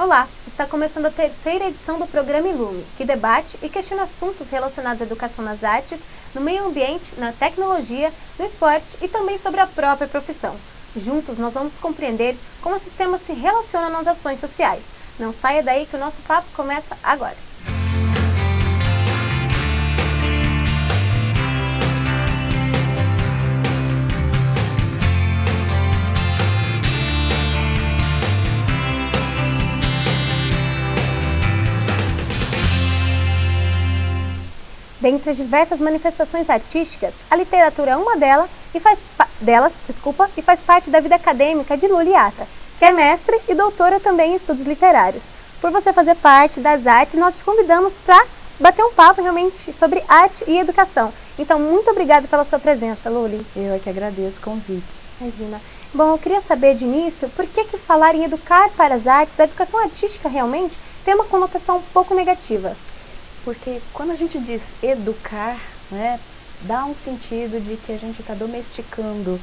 Olá, está começando a terceira edição do programa Ilume, que debate e questiona assuntos relacionados à educação nas artes, no meio ambiente, na tecnologia, no esporte e também sobre a própria profissão. Juntos nós vamos compreender como esses temas se relacionam nas ações sociais. Não saia daí que o nosso papo começa agora. Dentre as diversas manifestações artísticas, a literatura é uma delas e faz parte da vida acadêmica de Lula Yata, que é mestre e doutora também em estudos literários. Por você fazer parte das artes, nós te convidamos para bater um papo realmente sobre arte e educação. Então, muito obrigada pela sua presença, Luli. Eu é que agradeço o convite. Imagina. Bom, eu queria saber de início, por que falar em educar para as artes, a educação artística realmente tem uma conotação um pouco negativa? Porque quando a gente diz educar, né, dá um sentido de que a gente está domesticando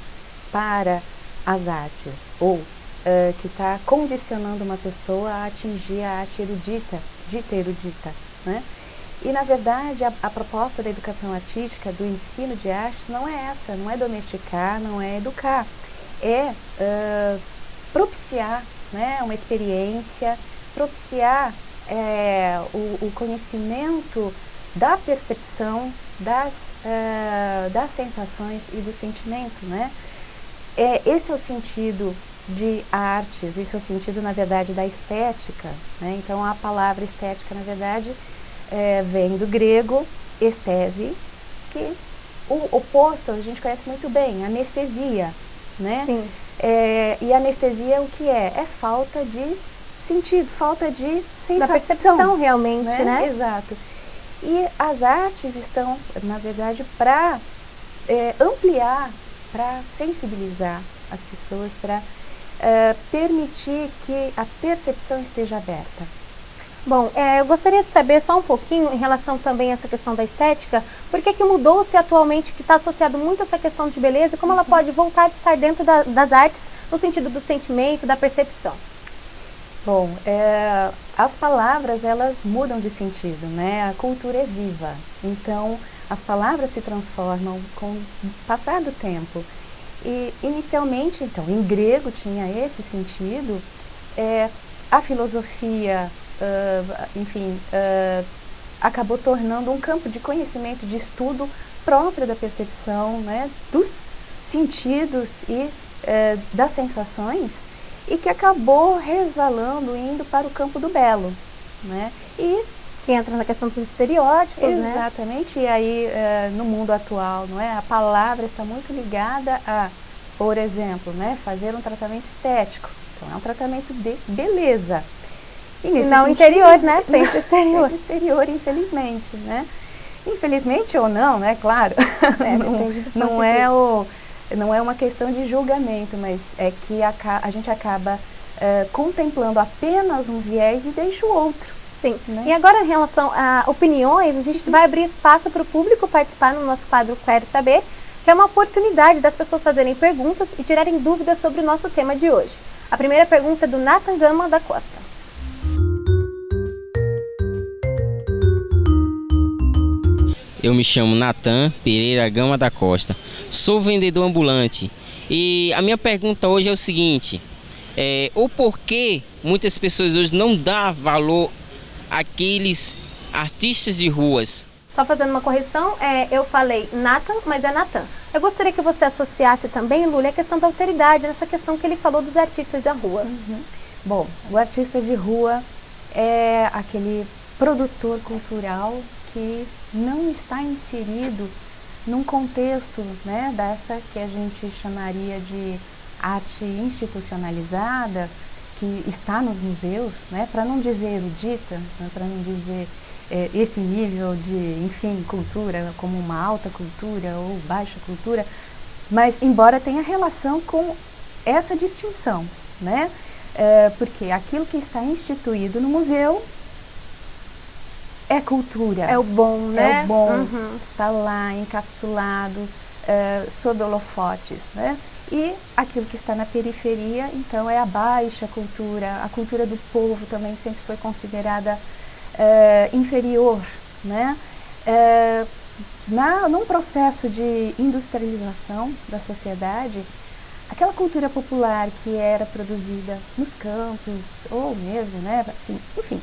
para as artes, ou que está condicionando uma pessoa a atingir a arte erudita, dita erudita, né? E na verdade a proposta da educação artística, do ensino de artes, não é essa, não é domesticar, não é educar, é propiciar, né, uma experiência, propiciar o conhecimento da percepção, das sensações e do sentimento, né? Esse é o sentido de artes, esse é o sentido, na verdade, da estética, né? Então, a palavra estética, na verdade, vem do grego estese, que o oposto a gente conhece muito bem, anestesia, né? Sim. E anestesia o que é? É falta de sentido, falta de sensação. Da percepção realmente, né? Exato. E as artes estão, na verdade, para ampliar, para sensibilizar as pessoas, para permitir que a percepção esteja aberta. Bom, eu gostaria de saber só um pouquinho em relação também a essa questão da estética, por que mudou-se atualmente, que está associado muito a essa questão de beleza, como ela pode voltar a estar dentro das artes, no sentido do sentimento, da percepção? Bom, as palavras, elas mudam de sentido, né? A cultura é viva, então as palavras se transformam com o passar do tempo. E inicialmente, então, em grego tinha esse sentido, a filosofia, acabou tornando um campo de conhecimento, de estudo próprio da percepção, né? Dos sentidos e das sensações, e que acabou resvalando, indo para o campo do belo, né? E que entra na questão dos estereótipos, né? Exatamente, e aí no mundo atual, não é? A palavra está muito ligada a, por exemplo, né, fazer um tratamento estético. Então, é um tratamento de beleza. E nesse não sentido, interior, né? Sempre exterior. Sempre exterior, infelizmente, né? Infelizmente ou não, né? Claro. Não é uma questão de julgamento, mas é que a gente acaba contemplando apenas um viés e deixa o outro. Sim. Né? E agora, em relação a opiniões, a gente vai abrir espaço para o público participar no nosso quadro Quero Saber, que é uma oportunidade das pessoas fazerem perguntas e tirarem dúvidas sobre o nosso tema de hoje. A primeira pergunta é do Nathan Gama da Costa. Eu me chamo Nathan Pereira Gama da Costa, sou vendedor ambulante e a minha pergunta hoje é o seguinte, o porquê muitas pessoas hoje não dão valor àqueles artistas de ruas? Só fazendo uma correção, eu falei Nathan, mas é Nathan. Eu gostaria que você associasse também, Lula, a questão da alteridade, nessa questão que ele falou dos artistas da rua. Uhum. Bom, o artista de rua é aquele produtor cultural que não está inserido num contexto, né, dessa que a gente chamaria de arte institucionalizada, que está nos museus, né, para não dizer erudita, né, para não dizer esse nível de, enfim, cultura, como uma alta cultura ou baixa cultura, mas embora tenha relação com essa distinção, né, porque aquilo que está instituído no museu é cultura. É o bom, né? É o bom, está lá encapsulado, sob holofotes, né? E aquilo que está na periferia, então, é a baixa cultura. A cultura do povo também sempre foi considerada inferior, né? Num processo de industrialização da sociedade, aquela cultura popular que era produzida nos campos, ou mesmo, né, assim, enfim,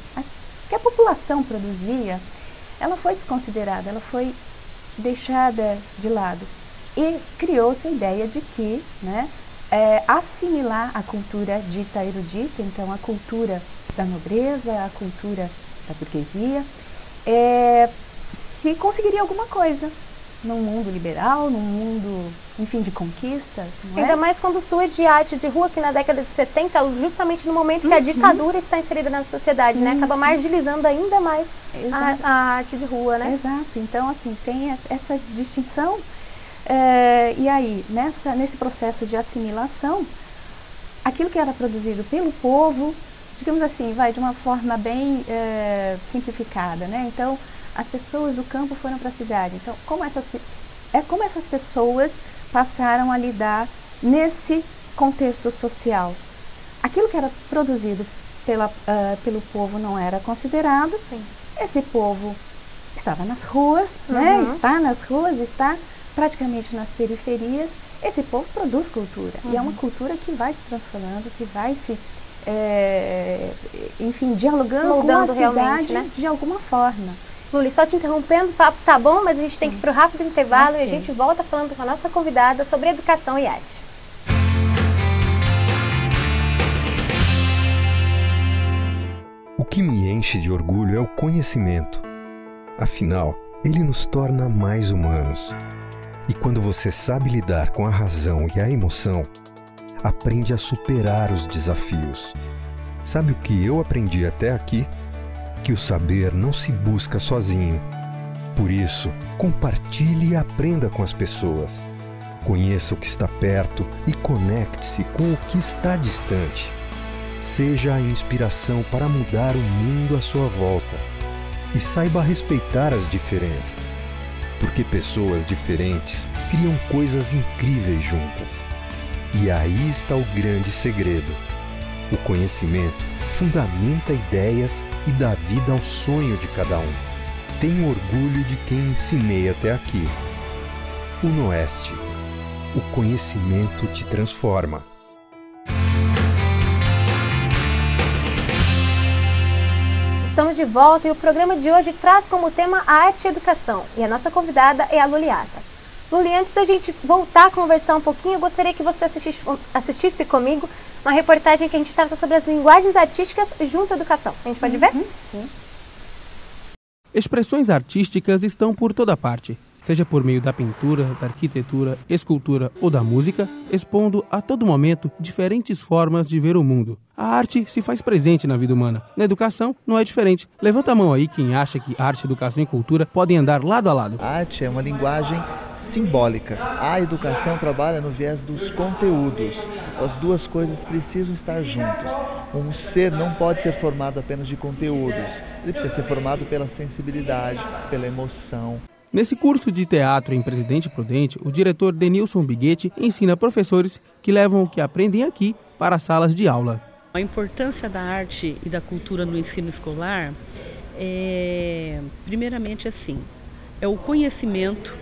que a população produzia, ela foi desconsiderada, ela foi deixada de lado. E criou-se a ideia de que, né, assimilar a cultura dita erudita, então a cultura da nobreza, a cultura da burguesia, se conseguiria alguma coisa num mundo liberal, num mundo, enfim, de conquistas. Não é? Ainda mais quando surge a arte de rua, que na década de 70, justamente no momento que a ditadura está inserida na sociedade, sim, né? Acaba marginalizando ainda mais a arte de rua, né? Exato. Então, assim, tem essa distinção. E aí, nesse processo de assimilação, aquilo que era produzido pelo povo, digamos assim, de uma forma bem simplificada, né? Então, as pessoas do campo foram para a cidade. Então, como essas pessoas passaram a lidar nesse contexto social? Aquilo que era produzido pelo povo não era considerado. Sim. Esse povo estava nas ruas, né? Está nas ruas, está praticamente nas periferias. Esse povo produz cultura. E é uma cultura que vai se transformando, que vai se, enfim, dialogando com a cidade, né? De alguma forma. Luli, só te interrompendo, o papo tá bom, mas a gente tem que ir para o rápido intervalo e a gente volta falando com a nossa convidada sobre educação e arte. O que me enche de orgulho é o conhecimento. Afinal, ele nos torna mais humanos. E quando você sabe lidar com a razão e a emoção, aprende a superar os desafios. Sabe o que eu aprendi até aqui? Que o saber não se busca sozinho. Por isso, compartilhe e aprenda com as pessoas. Conheça o que está perto e conecte-se com o que está distante. Seja a inspiração para mudar o mundo à sua volta. E saiba respeitar as diferenças. Porque pessoas diferentes criam coisas incríveis juntas. E aí está o grande segredo. O conhecimento fundamenta ideias e dá vida ao sonho de cada um. Tenho orgulho de quem ensinei até aqui. UNOeste. O conhecimento te transforma. Estamos de volta e o programa de hoje traz como tema a arte e a educação. E a nossa convidada é a Luliata. Luli, antes da gente voltar a conversar um pouquinho, eu gostaria que você assistisse comigo uma reportagem que a gente trata sobre as linguagens artísticas junto à educação. A gente pode ver? Sim. Expressões artísticas estão por toda parte, seja por meio da pintura, da arquitetura, escultura ou da música, expondo a todo momento diferentes formas de ver o mundo. A arte se faz presente na vida humana. Na educação, não é diferente. Levanta a mão aí quem acha que arte, educação e cultura podem andar lado a lado. A arte é uma linguagem simbólica. A educação trabalha no viés dos conteúdos. As duas coisas precisam estar juntas. Um ser não pode ser formado apenas de conteúdos. Ele precisa ser formado pela sensibilidade, pela emoção. Nesse curso de teatro em Presidente Prudente, o diretor Denilson Biguetti ensina professores que levam o que aprendem aqui para as salas de aula. A importância da arte e da cultura no ensino escolar primeiramente assim, é o conhecimento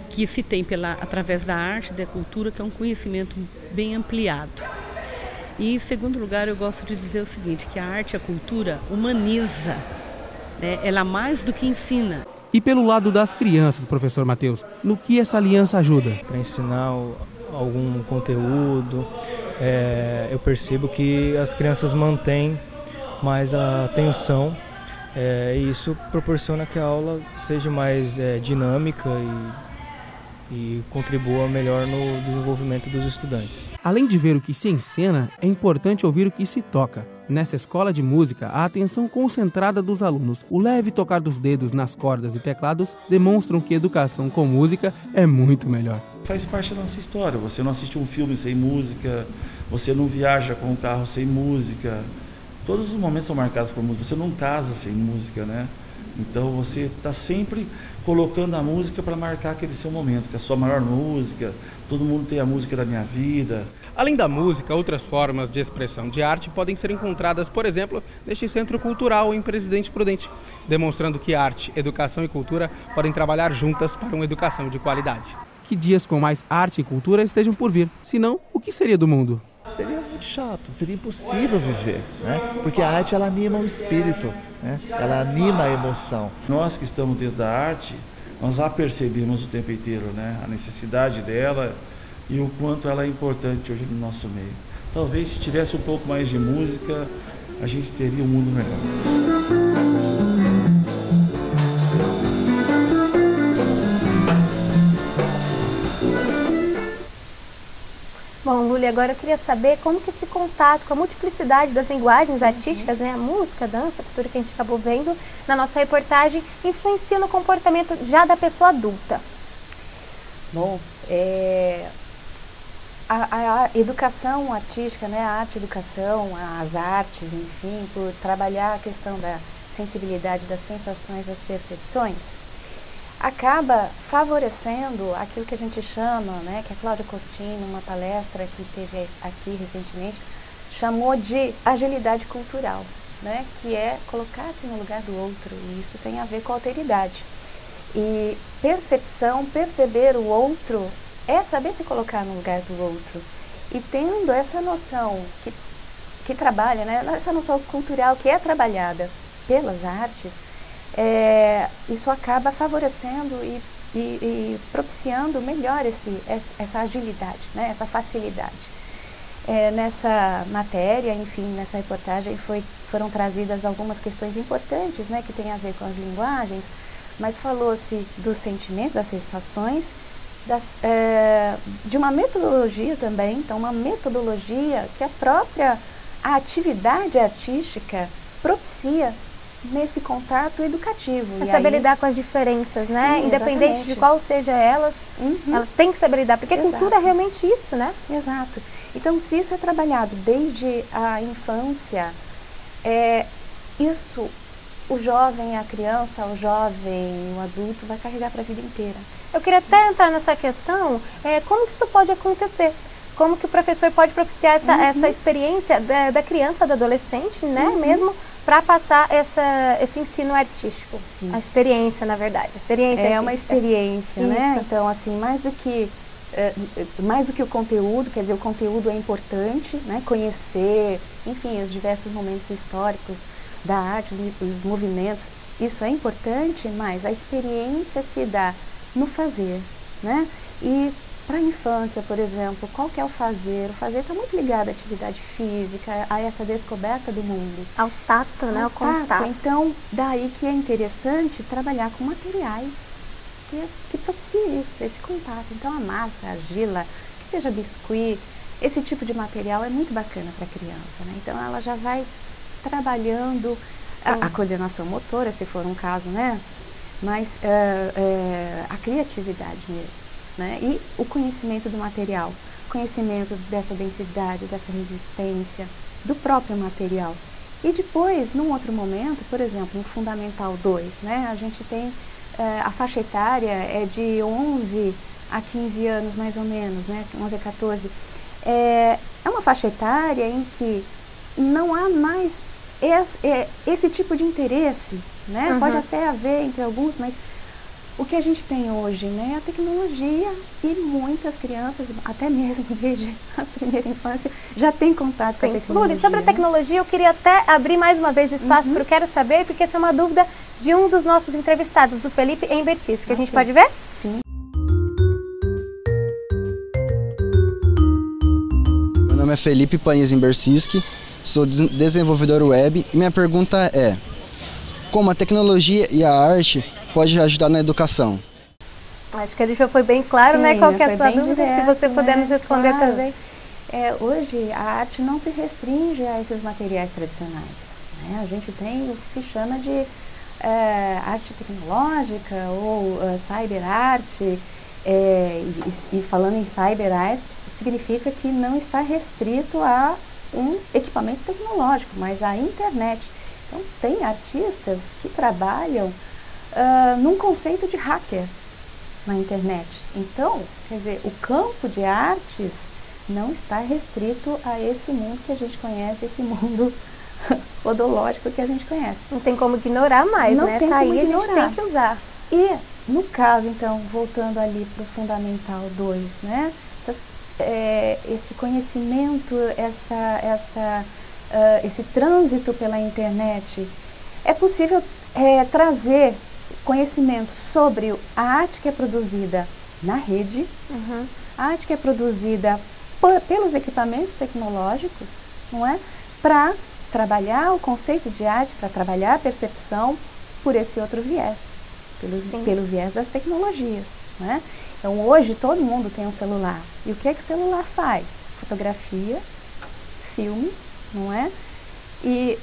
que se tem através da arte e da cultura, que é um conhecimento bem ampliado. E em segundo lugar, eu gosto de dizer o seguinte, que a arte e a cultura humaniza, né? Ela mais do que ensina. E pelo lado das crianças, professor Matheus, no que essa aliança ajuda? Para ensinar algum conteúdo, eu percebo que as crianças mantêm mais a atenção e isso proporciona que a aula seja mais dinâmica e contribua melhor no desenvolvimento dos estudantes. Além de ver o que se encena, é importante ouvir o que se toca. Nessa escola de música, a atenção concentrada dos alunos, o leve tocar dos dedos nas cordas e teclados demonstram que educação com música é muito melhor. Faz parte da nossa história. Você não assiste um filme sem música, você não viaja com um carro sem música. Todos os momentos são marcados por música. Você não casa sem música, né? Então você está sempre colocando a música para marcar aquele seu momento, que é a sua maior música. Todo mundo tem a música da minha vida. Além da música, outras formas de expressão de arte podem ser encontradas, por exemplo, neste Centro Cultural em Presidente Prudente, demonstrando que arte, educação e cultura podem trabalhar juntas para uma educação de qualidade. Que dias com mais arte e cultura estejam por vir, senão, o que seria do mundo? Seria muito chato, seria impossível viver, né? Porque a arte, ela anima o espírito, né? Ela anima a emoção. Nós que estamos dentro da arte, nós a percebemos o tempo inteiro, né? A necessidade dela e o quanto ela é importante hoje no nosso meio. Talvez se tivesse um pouco mais de música, a gente teria um mundo melhor. Bom, Lúlia, agora eu queria saber como que esse contato com a multiplicidade das linguagens artísticas, né, a música, a dança, a cultura que a gente acabou vendo na nossa reportagem, influencia no comportamento já da pessoa adulta. Bom, a educação artística, né, a arte-educação, as artes, enfim, por trabalhar a questão da sensibilidade, das sensações, das percepções, acaba favorecendo aquilo que a gente chama, né, que a Cláudia Costin, numa palestra que teve aqui recentemente, chamou de agilidade cultural, né, que é colocar-se no lugar do outro, e isso tem a ver com alteridade. E percepção, perceber o outro, é saber se colocar no lugar do outro. E tendo essa noção que trabalha, né, essa noção cultural que é trabalhada pelas artes, isso acaba favorecendo e propiciando melhor essa agilidade, né, essa facilidade. Nessa matéria, enfim, nessa reportagem foram trazidas algumas questões importantes, né, que têm a ver com as linguagens, mas falou-se do sentimento, das sensações, de uma metodologia também, então uma metodologia que a própria atividade artística propicia nesse contato educativo. É saber lidar com as diferenças, né? Sim, independente exatamente. de qual seja elas, ela tem que saber lidar, porque Exato. cultura é realmente isso, né? Exato. Então, se isso é trabalhado desde a infância, isso o jovem, a criança, o jovem, o adulto vai carregar para a vida inteira. Eu queria até entrar nessa questão, como que isso pode acontecer? Como que o professor pode propiciar essa experiência da criança, do adolescente, né, mesmo, para passar esse ensino artístico? Sim. A experiência, na verdade, a experiência artística. Uma experiência, né? Então, assim, mais do que o conteúdo, quer dizer, o conteúdo é importante, né? Conhecer, enfim, os diversos momentos históricos da arte, os movimentos, isso é importante, mas a experiência se dá no fazer, né? E para a infância, por exemplo, qual que é o fazer? O fazer está muito ligado à atividade física, a essa descoberta do mundo. Ao tato, né? Ao contato. Então, daí que é interessante trabalhar com materiais que propiciem isso, esse contato. Então, a massa, a argila, que seja biscuit, esse tipo de material é muito bacana para a criança, né? Então, ela já vai trabalhando a coordenação motora, se for um caso, né? Mas a criatividade mesmo. Né? E o conhecimento do material, conhecimento dessa densidade, dessa resistência, do próprio material. E depois, num outro momento, por exemplo, no Fundamental 2, né, a gente tem a faixa etária é de 11 a 15 anos, mais ou menos, né, 11 a 14. É uma faixa etária em que não há mais esse tipo de interesse, né? Pode até haver entre alguns, mas o que a gente tem hoje, né, é a tecnologia, e muitas crianças, até mesmo desde a primeira infância, já têm contato com a tecnologia. Lúlia, sobre a tecnologia, eu queria até abrir mais uma vez o espaço para o Quero Saber, porque essa é uma dúvida de um dos nossos entrevistados, o Felipe Embercis, que a gente pode ver? Sim. Meu nome é Felipe Panis Emberciski, sou desenvolvedor web, e minha pergunta é: como a tecnologia e a arte pode ajudar na educação? Acho que ele já foi bem claro, né? Qual que é a sua dúvida, direto, se você puder nos responder também. Hoje, a arte não se restringe a esses materiais tradicionais, né? A gente tem o que se chama de arte tecnológica ou cyberarte, e falando em cyberarte, significa que não está restrito a um equipamento tecnológico, mas a internet. Então, tem artistas que trabalham num conceito de hacker na internet. Então, quer dizer, o campo de artes não está restrito a esse mundo que a gente conhece, esse mundo odológico que a gente conhece. Não tem como ignorar mais, não né? Tem tá como aí, ignorar. a gente tem que usar. E, no caso, então, voltando ali para o Fundamental 2, né? Esse conhecimento, esse trânsito pela internet, é possível trazer conhecimento sobre a arte que é produzida na rede, a arte que é produzida pelos equipamentos tecnológicos, não é? Para trabalhar o conceito de arte, para trabalhar a percepção por esse outro viés, pelo viés das tecnologias, não é? Então, hoje, todo mundo tem um celular. E o que é que o celular faz? Fotografia, filme, não é? E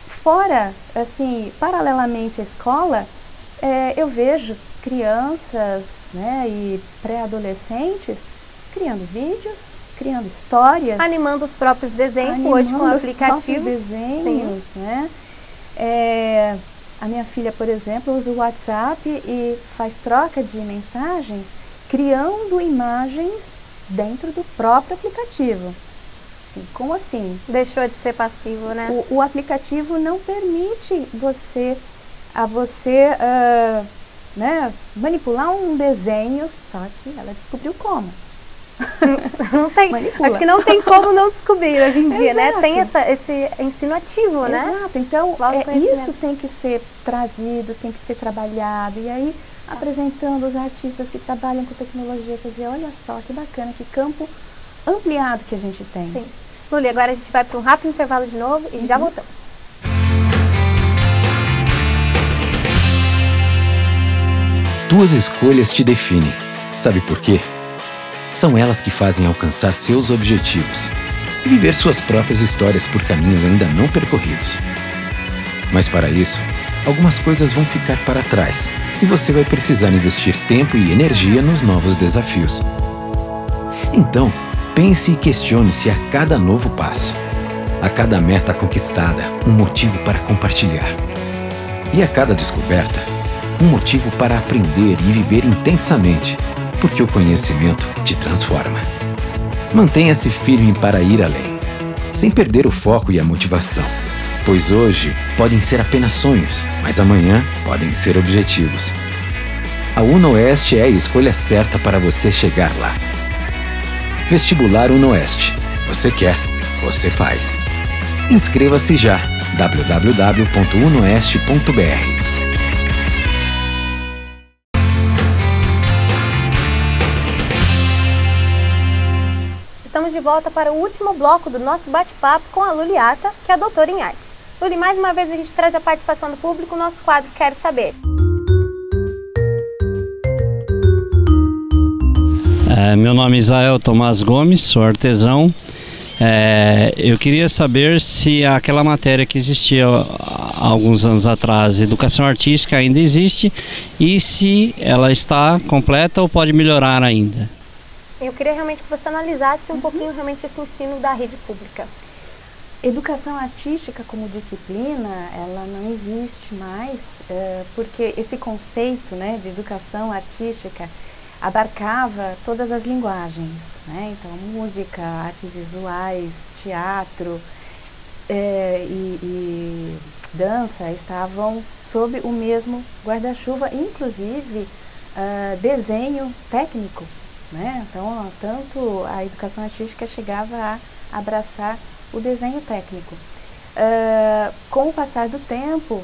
fora, assim, paralelamente à escola, eu vejo crianças, né, e pré-adolescentes criando vídeos, criando histórias. Animando os próprios desenhos hoje com aplicativos. Desenhos, né? A minha filha, por exemplo, usa o WhatsApp e faz troca de mensagens criando imagens dentro do próprio aplicativo. Assim, como assim? Deixou de ser passivo, né? O aplicativo não permite você né, manipular um desenho, só que ela descobriu como. Não tem, acho que não tem como não descobrir hoje em dia, né? Tem esse ensino ativo, né? Exato, então isso tem que ser trazido, tem que ser trabalhado, e aí apresentando os artistas que trabalham com tecnologia, quer dizer, olha só que bacana, que campo ampliado que a gente tem. Sim. Luli, agora a gente vai para um rápido intervalo de novo e já voltamos. Tuas escolhas te definem. Sabe por quê? São elas que fazem alcançar seus objetivos e viver suas próprias histórias por caminhos ainda não percorridos. Mas para isso, algumas coisas vão ficar para trás e você vai precisar investir tempo e energia nos novos desafios. Então, pense e questione-se a cada novo passo, a cada meta conquistada, um motivo para compartilhar. E a cada descoberta, um motivo para aprender e viver intensamente, porque o conhecimento te transforma. Mantenha-se firme para ir além, sem perder o foco e a motivação, pois hoje podem ser apenas sonhos, mas amanhã podem ser objetivos. A UnoOeste é a escolha certa para você chegar lá. Vestibular UnoOeste. Você quer, você faz. Inscreva-se já. www.unoeste.br. Estamos de volta para o último bloco do nosso bate-papo com a Luli Atta, que é doutora em artes. Luli, mais uma vez a gente traz a participação do público no nosso quadro Quero Saber. Meu nome é Israel Tomás Gomes, sou artesão. Eu queria saber se aquela matéria que existia há alguns anos atrás, educação artística, ainda existe e se ela está completa ou pode melhorar ainda. Eu queria realmente que você analisasse um pouquinho realmente esse ensino da rede pública. Educação artística como disciplina, ela não existe mais, porque esse conceito, né, de educação artística abarcava todas as linguagens, né? Então, música, artes visuais, teatro e dança estavam sob o mesmo guarda-chuva, inclusive desenho técnico, né? Então, tanto a educação artística chegava a abraçar o desenho técnico. Com o passar do tempo,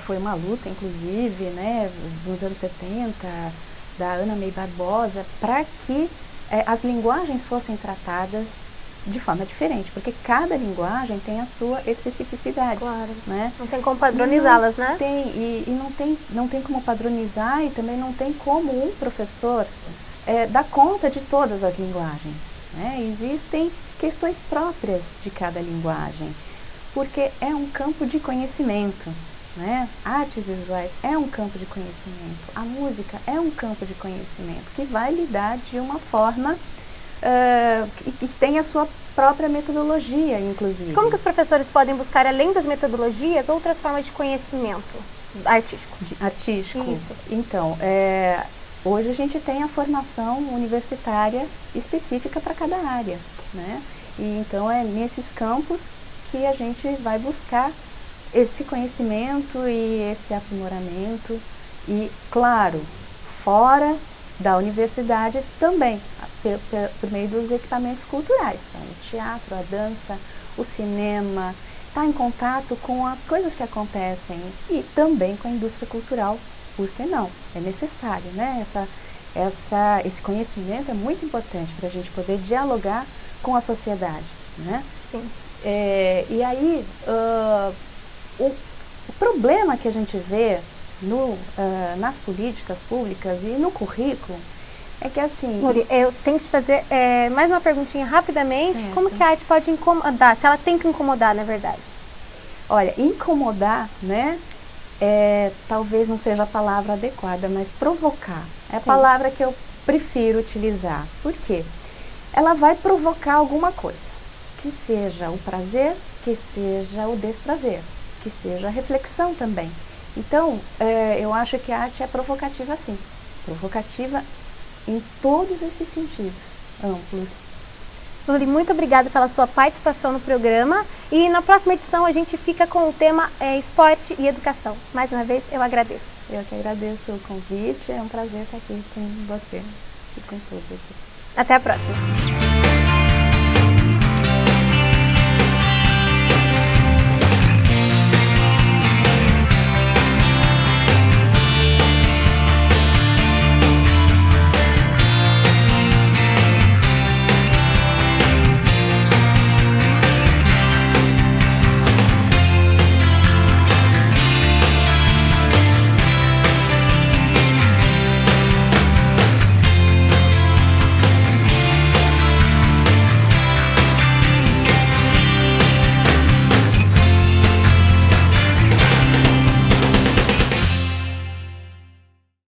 foi uma luta, inclusive, né, nos anos 70, da Ana May Barbosa, para que as linguagens fossem tratadas de forma diferente, porque cada linguagem tem a sua especificidade. Claro. Né? Não tem como padronizá-las, né? Tem, e não tem como padronizar, e também não tem como um professor dar conta de todas as linguagens. Né? Existem questões próprias de cada linguagem, porque é um campo de conhecimento. Né? Artes visuais é um campo de conhecimento, a música é um campo de conhecimento que vai lidar de uma forma e que tem a sua própria metodologia, inclusive. Como que os professores podem buscar, além das metodologias, outras formas de conhecimento artístico? Artístico? Isso. Então, hoje a gente tem a formação universitária específica para cada área, né? E então é nesses campos que a gente vai buscar esse conhecimento e esse aprimoramento. E, claro, fora da universidade também, por meio dos equipamentos culturais, o teatro, a dança, o cinema, estar em contato com as coisas que acontecem e também com a indústria cultural, por que não? É necessário, né? Esse conhecimento é muito importante para a gente poder dialogar com a sociedade, né? Sim. E aí, o problema que a gente vê nas políticas públicas e no currículo é que assim... Luri, eu tenho que te fazer mais uma perguntinha rapidamente. Certo. Como que a arte pode incomodar, se ela tem que incomodar, na verdade? Olha, incomodar, né, talvez não seja a palavra adequada, mas provocar é a palavra que eu prefiro utilizar. Por quê? Ela vai provocar alguma coisa, que seja o prazer, que seja o desprazer, que seja a reflexão também. Então, eu acho que a arte é provocativa sim, provocativa em todos esses sentidos amplos. Luri, muito obrigada pela sua participação no programa e na próxima edição a gente fica com o tema esporte e educação. Mais uma vez, eu agradeço. Eu que agradeço o convite, é um prazer estar aqui com você e com todos aqui. Até a próxima.